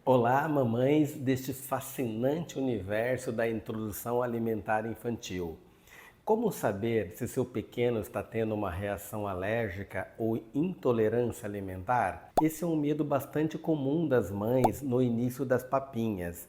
Olá, mamães deste fascinante universo da introdução alimentar infantil. Como saber se seu pequeno está tendo uma reação alérgica ou intolerância alimentar? Esse é um medo bastante comum das mães no início das papinhas.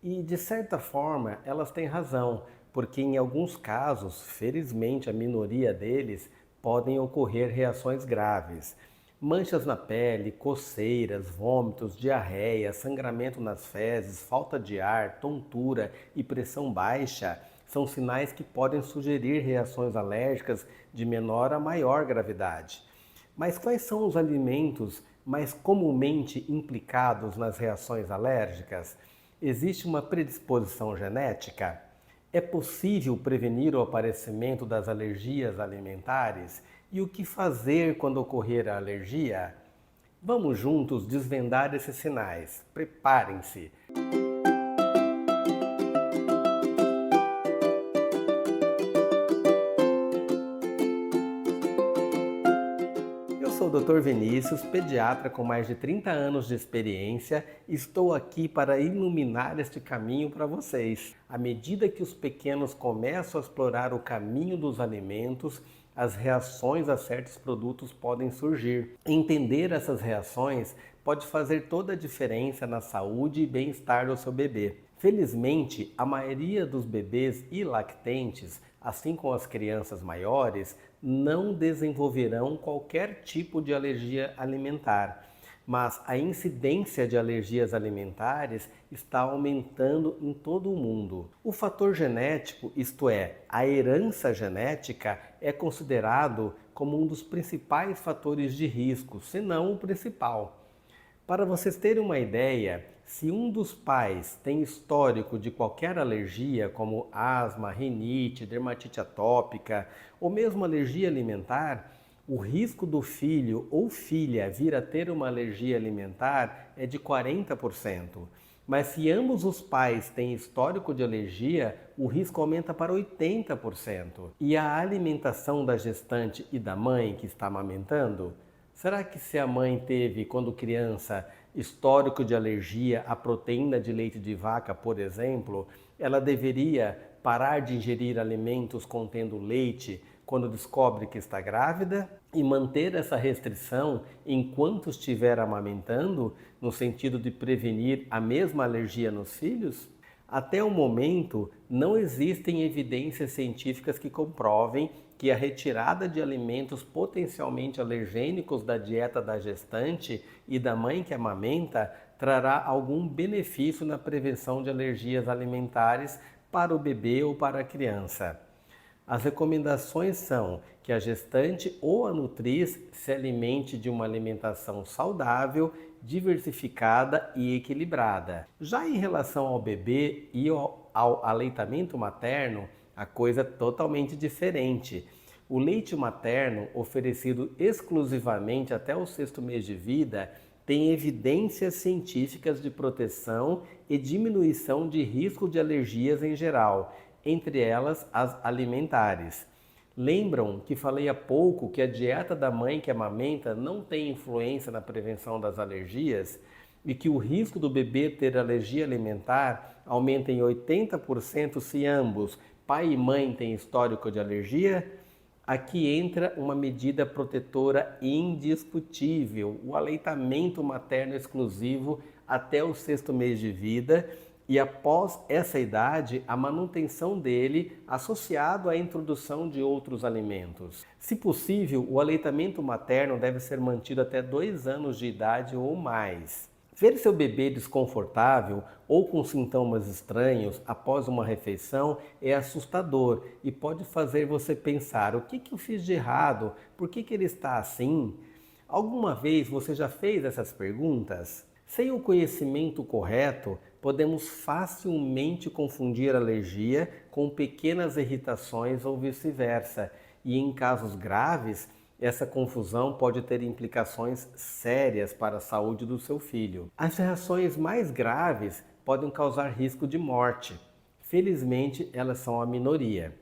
E, de certa forma, elas têm razão, porque em alguns casos, felizmente a minoria deles, podem ocorrer reações graves. Manchas na pele, coceiras, vômitos, diarreia, sangramento nas fezes, falta de ar, tontura e pressão baixa são sinais que podem sugerir reações alérgicas de menor a maior gravidade. Mas quais são os alimentos mais comumente implicados nas reações alérgicas? Existe uma predisposição genética? É possível prevenir o aparecimento das alergias alimentares? E o que fazer quando ocorrer a alergia? Vamos juntos desvendar esses sinais. Preparem-se! Eu sou o Dr. Vinícius, pediatra com mais de 30 anos de experiência, e estou aqui para iluminar este caminho para vocês. À medida que os pequenos começam a explorar o caminho dos alimentos, as reações a certos produtos podem surgir. Entender essas reações pode fazer toda a diferença na saúde e bem-estar do seu bebê. Felizmente, a maioria dos bebês e lactentes, assim como as crianças maiores, não desenvolverão qualquer tipo de alergia alimentar. Mas a incidência de alergias alimentares está aumentando em todo o mundo. O fator genético, isto é, a herança genética, é considerado como um dos principais fatores de risco, se não o principal. Para vocês terem uma ideia, se um dos pais tem histórico de qualquer alergia, como asma, rinite, dermatite atópica ou mesmo alergia alimentar, o risco do filho ou filha vir a ter uma alergia alimentar é de 40%. Mas se ambos os pais têm histórico de alergia, o risco aumenta para 80%. E a alimentação da gestante e da mãe que está amamentando? Será que se a mãe teve, quando criança, histórico de alergia à proteína de leite de vaca, por exemplo, ela deveria parar de ingerir alimentos contendo leite quando descobre que está grávida e manter essa restrição enquanto estiver amamentando, no sentido de prevenir a mesma alergia nos filhos? Até o momento, não existem evidências científicas que comprovem que a retirada de alimentos potencialmente alergênicos da dieta da gestante e da mãe que amamenta trará algum benefício na prevenção de alergias alimentares para o bebê ou para a criança. As recomendações são que a gestante ou a nutriz se alimente de uma alimentação saudável, diversificada e equilibrada. Já em relação ao bebê e ao aleitamento materno, a coisa é totalmente diferente. O leite materno, oferecido exclusivamente até o sexto mês de vida, tem evidências científicas de proteção e diminuição de risco de alergias em geral, entre elas as alimentares. Lembram que falei há pouco que a dieta da mãe que amamenta não tem influência na prevenção das alergias e que o risco do bebê ter alergia alimentar aumenta em 80% se ambos, pai e mãe, têm histórico de alergia? Aqui entra uma medida protetora indiscutível, o aleitamento materno exclusivo até o sexto mês de vida e após essa idade, a manutenção dele associado à introdução de outros alimentos. Se possível, o aleitamento materno deve ser mantido até 2 anos de idade ou mais. Ver seu bebê desconfortável ou com sintomas estranhos após uma refeição é assustador e pode fazer você pensar: o que eu fiz de errado? Por que ele está assim? Alguma vez você já fez essas perguntas? Sem o conhecimento correto, podemos facilmente confundir alergia com pequenas irritações ou vice-versa, e em casos graves, essa confusão pode ter implicações sérias para a saúde do seu filho. As reações mais graves podem causar risco de morte. Felizmente, elas são a minoria.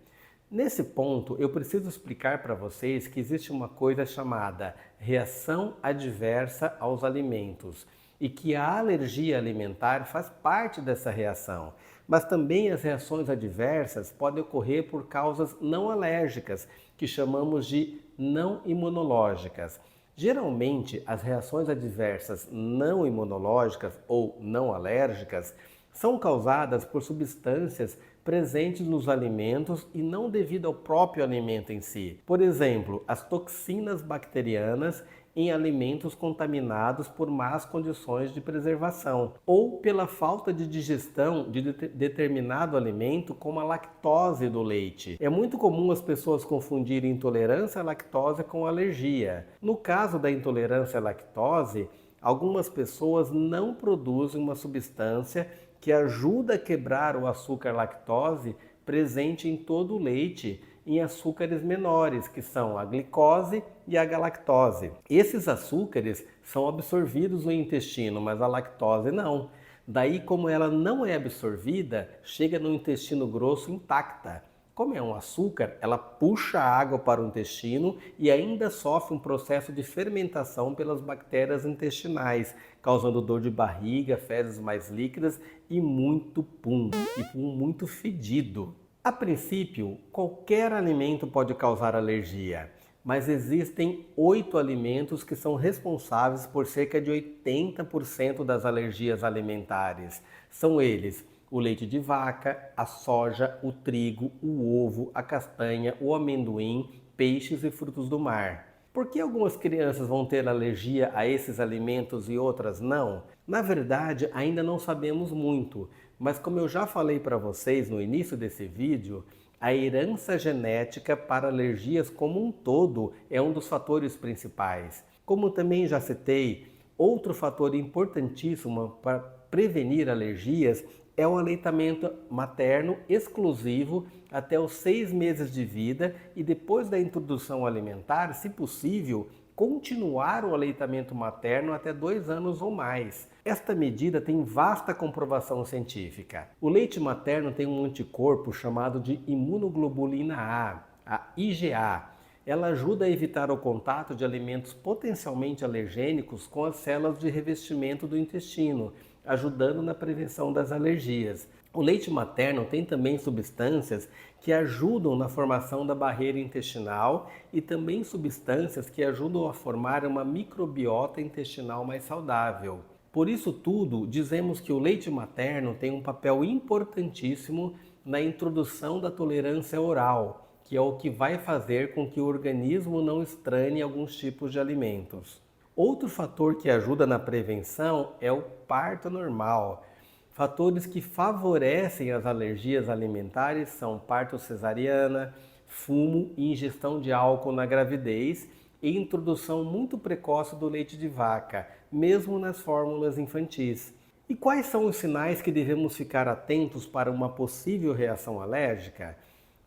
Nesse ponto, eu preciso explicar para vocês que existe uma coisa chamada reação adversa aos alimentos. e que a alergia alimentar faz parte dessa reação. Mas também as reações adversas podem ocorrer por causas não alérgicas, que chamamos de não imunológicas. Geralmente, as reações adversas não imunológicas ou não alérgicas são causadas por substâncias presentes nos alimentos e não devido ao próprio alimento em si. Por exemplo, as toxinas bacterianas em alimentos contaminados por más condições de preservação, ou pela falta de digestão de determinado alimento, como a lactose do leite. É muito comum as pessoas confundirem intolerância à lactose com alergia. No caso da intolerância à lactose, algumas pessoas não produzem uma substância que ajuda a quebrar o açúcar lactose presente em todo o leite, em açúcares menores, que são a glicose e a galactose. Esses açúcares são absorvidos no intestino, mas a lactose não. Daí, como ela não é absorvida, chega no intestino grosso intacta. Como é um açúcar, ela puxa a água para o intestino e ainda sofre um processo de fermentação pelas bactérias intestinais, causando dor de barriga, fezes mais líquidas e muito pum muito fedido. A princípio, qualquer alimento pode causar alergia, mas existem 8 alimentos que são responsáveis por cerca de 80% das alergias alimentares. São eles: o leite de vaca, a soja, o trigo, o ovo, a castanha, o amendoim, peixes e frutos do mar. Por que algumas crianças vão ter alergia a esses alimentos e outras não? Na verdade, ainda não sabemos muito, mas como eu já falei para vocês no início desse vídeo, a herança genética para alergias como um todo é um dos fatores principais. Como também já citei, outro fator importantíssimo para prevenir alergias é o aleitamento materno exclusivo até os 6 meses de vida e depois da introdução alimentar, se possível, continuar o aleitamento materno até 2 anos ou mais. Esta medida tem vasta comprovação científica. O leite materno tem um anticorpo chamado de imunoglobulina a IgA. Ela ajuda a evitar o contato de alimentos potencialmente alergênicos com as células de revestimento do intestino, ajudando na prevenção das alergias. O leite materno tem também substâncias que ajudam na formação da barreira intestinal e também substâncias que ajudam a formar uma microbiota intestinal mais saudável. Por isso tudo, dizemos que o leite materno tem um papel importantíssimo na introdução da tolerância oral, que é o que vai fazer com que o organismo não estranhe alguns tipos de alimentos. Outro fator que ajuda na prevenção é o parto normal. Fatores que favorecem as alergias alimentares são parto cesariana, fumo e ingestão de álcool na gravidez e introdução muito precoce do leite de vaca, mesmo nas fórmulas infantis. E quais são os sinais que devemos ficar atentos para uma possível reação alérgica?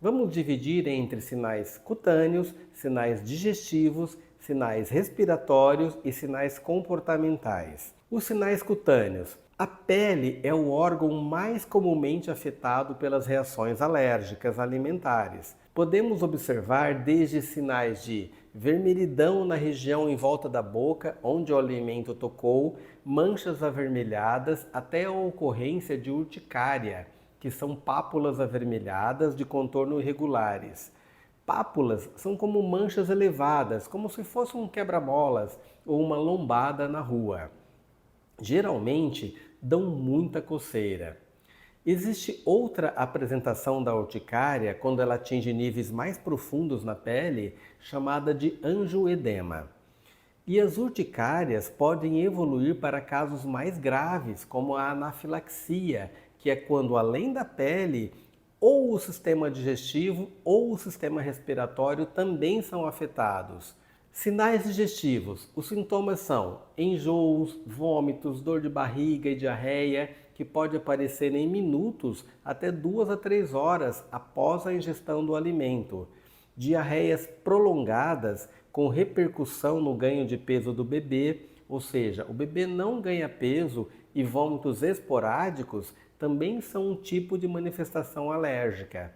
Vamos dividir entre sinais cutâneos, sinais digestivos, sinais respiratórios e sinais comportamentais. Os sinais cutâneos. A pele é o órgão mais comumente afetado pelas reações alérgicas alimentares. Podemos observar desde sinais de vermelhidão na região em volta da boca, onde o alimento tocou, manchas avermelhadas, até a ocorrência de urticária, que são pápulas avermelhadas de contorno irregulares. Pápulas são como manchas elevadas, como se fosse um quebra-molas ou uma lombada na rua. Geralmente dão muita coceira. Existe outra apresentação da urticária quando ela atinge níveis mais profundos na pele, chamada de angioedema. E as urticárias podem evoluir para casos mais graves, como a anafilaxia, que é quando além da pele, ou o sistema digestivo ou o sistema respiratório também são afetados. Sinais digestivos. Os sintomas são enjoos, vômitos, dor de barriga e diarreia, que pode aparecer em minutos até 2 a 3 horas após a ingestão do alimento. Diarreias prolongadas com repercussão no ganho de peso do bebê, ou seja, o bebê não ganha peso, e vômitos esporádicos também são um tipo de manifestação alérgica.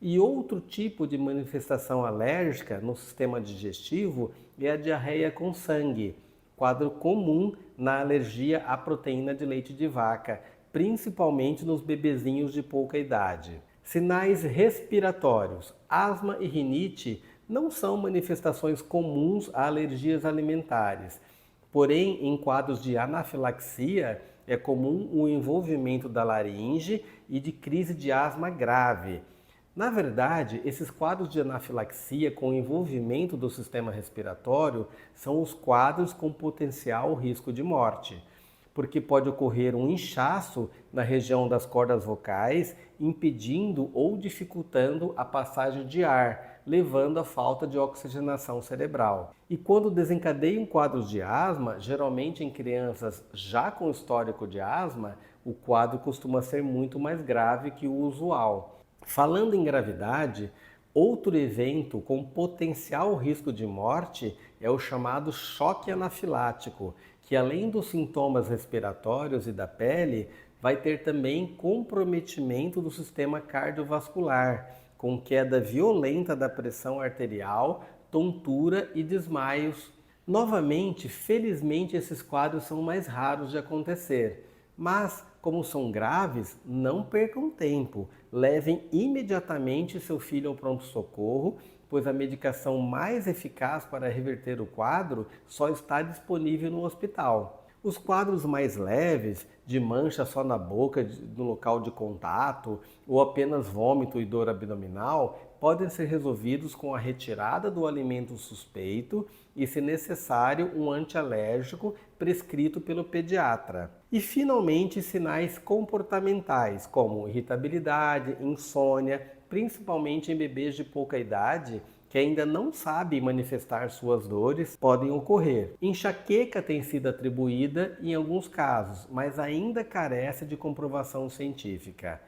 E outro tipo de manifestação alérgica no sistema digestivo é a diarreia com sangue, quadro comum na alergia à proteína de leite de vaca, principalmente nos bebezinhos de pouca idade. Sinais respiratórios. Asma e rinite não são manifestações comuns a alergias alimentares. Porém, em quadros de anafilaxia, é comum o envolvimento da laringe e de crise de asma grave. Na verdade, esses quadros de anafilaxia com envolvimento do sistema respiratório são os quadros com potencial risco de morte, porque pode ocorrer um inchaço na região das cordas vocais, impedindo ou dificultando a passagem de ar, levando à falta de oxigenação cerebral. E quando desencadeiam quadros de asma, geralmente em crianças já com histórico de asma, o quadro costuma ser muito mais grave que o usual. Falando em gravidade, outro evento com potencial risco de morte é o chamado choque anafilático, que além dos sintomas respiratórios e da pele, vai ter também comprometimento do sistema cardiovascular, com queda violenta da pressão arterial, tontura e desmaios. Novamente, felizmente esses quadros são mais raros de acontecer, mas como são graves, não percam tempo. Levem imediatamente seu filho ao pronto-socorro, pois a medicação mais eficaz para reverter o quadro só está disponível no hospital. Os quadros mais leves, de mancha só na boca, no local de contato, ou apenas vômito e dor abdominal, podem ser resolvidos com a retirada do alimento suspeito e, se necessário, um antialérgico prescrito pelo pediatra. E, finalmente, sinais comportamentais, como irritabilidade, insônia, principalmente em bebês de pouca idade, que ainda não sabem manifestar suas dores, podem ocorrer. Enxaqueca tem sido atribuída em alguns casos, mas ainda carece de comprovação científica.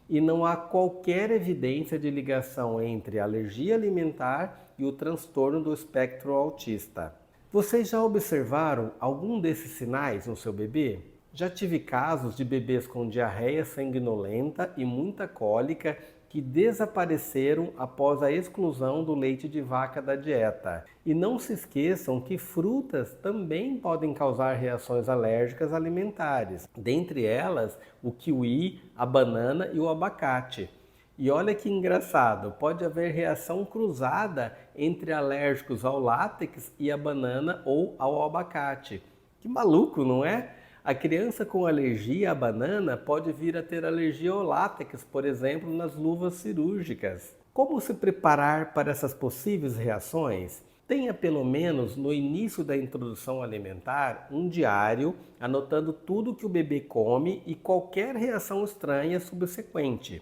E não há qualquer evidência de ligação entre a alergia alimentar e o transtorno do espectro autista. Vocês já observaram algum desses sinais no seu bebê? Já tive casos de bebês com diarreia sanguinolenta e muita cólica que desapareceram após a exclusão do leite de vaca da dieta. E não se esqueçam que frutas também podem causar reações alérgicas alimentares, dentre elas o kiwi, a banana e o abacate. E olha que engraçado, pode haver reação cruzada entre alérgicos ao látex e a banana ou ao abacate. Que maluco, não é? A criança com alergia à banana pode vir a ter alergia ao látex, por exemplo, nas luvas cirúrgicas. Como se preparar para essas possíveis reações? Tenha pelo menos no início da introdução alimentar um diário anotando tudo que o bebê come e qualquer reação estranha subsequente.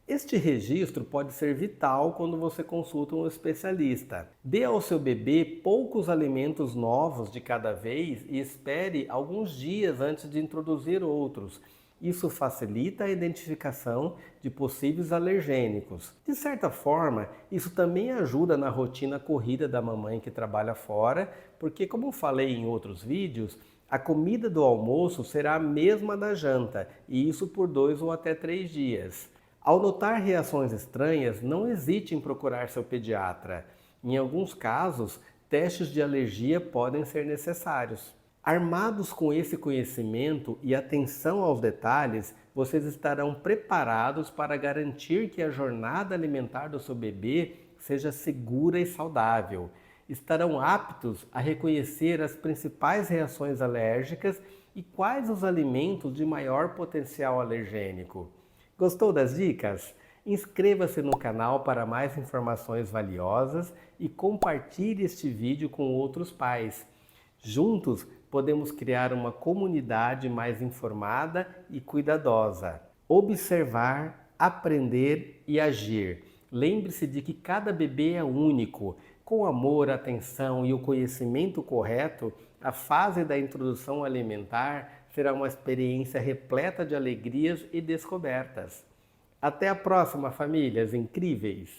Este registro pode ser vital quando você consulta um especialista. Dê ao seu bebê poucos alimentos novos de cada vez e espere alguns dias antes de introduzir outros. Isso facilita a identificação de possíveis alergênicos. De certa forma, isso também ajuda na rotina corrida da mamãe que trabalha fora, porque, como falei em outros vídeos, a comida do almoço será a mesma da janta, e isso por 2 ou até 3 dias. Ao notar reações estranhas, não hesite em procurar seu pediatra. Em alguns casos, testes de alergia podem ser necessários. Armados com esse conhecimento e atenção aos detalhes, vocês estarão preparados para garantir que a jornada alimentar do seu bebê seja segura e saudável. Estarão aptos a reconhecer as principais reações alérgicas e quais os alimentos de maior potencial alergênico. Gostou das dicas? Inscreva-se no canal para mais informações valiosas e compartilhe este vídeo com outros pais. Juntos, podemos criar uma comunidade mais informada e cuidadosa. Observar, aprender e agir. Lembre-se de que cada bebê é único. Com amor, atenção e o conhecimento correto, a fase da introdução alimentar será uma experiência repleta de alegrias e descobertas. Até a próxima, famílias incríveis!